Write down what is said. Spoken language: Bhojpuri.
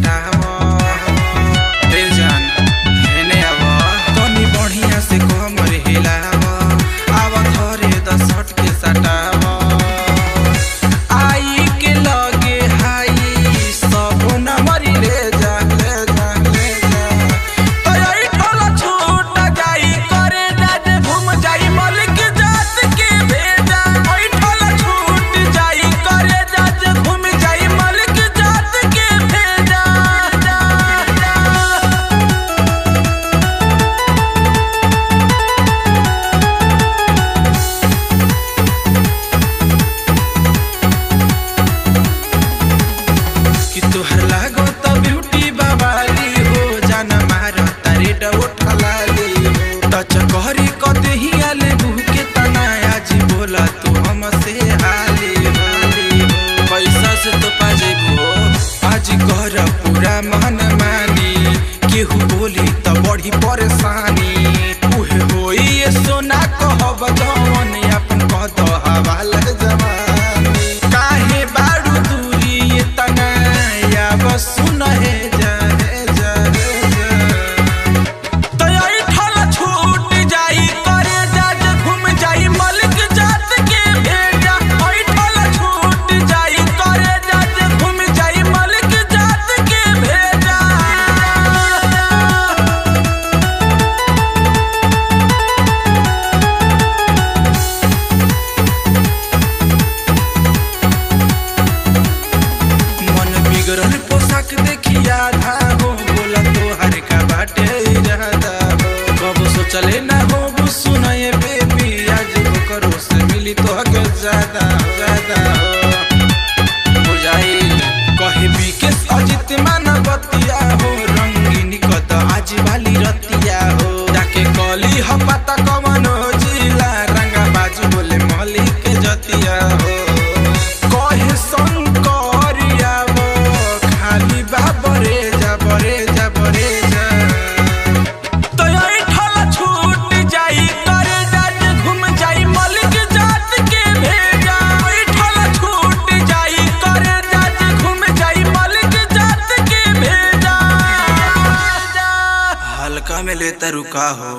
सटावो ए जान हेने आवो तनी बढ़िया से कमर हिलावो आव धरे द सट के सटावो आई के लगे हाई सब न मरी ले जा ले जा ले जा तो आई ठोला छूट जाई करे राज घूम जाई मलिक जात के भेजा आई ठोला छूट जाई करे राज घूम जाई मलिक जात के भेजा कि तोहर लागो त ब्यूटी बाबाली हो जाना मारो तारे उठला ले टच कहरी कते ही आले बुके तना आज बोला तू हमसे हाली हाली पैसा से तो पाजेबो आज कर पूरा मन मानी केहू बोली त बड़ी परेशानी उहे होई ये सोना कहब जवन अपन कह दो हवाल जवानी काहे बाड़ू दूरी ये तना या बस सुन हे जा हे जा हे जा तो आई ठोला छूट जाई करे जाज घूम जाई मलिक जात के भेजा आई ठोला छूट जाई करे जाज घूम जाई मलिक जात के भेजा मन बिगड़ल पोशाक देखिया था हो बोला तो हर का बाटे इरादा हो कब सोचले ना हो सुनाए बेबी आज करो से मिली तो के ज्यादा ज्यादा हो बुझाई कहे बीके अजित मानवतिया हो रंगीन कद आज वाली रतिया हो जाके कली ह पता कवन हो जिला रंगा बाजू बोले मलिक जतिया हो कहे शंकरिया वो खाली बाबरे जा बरे जा बरे जा तो आई ठोला छूट जाई करे जाज घूम जाई मलिक जात के भेजा आई ठोला छूट जाई करे जाज घूम जाई मलिक जात के भेजा हल्का में लेता रुका हो।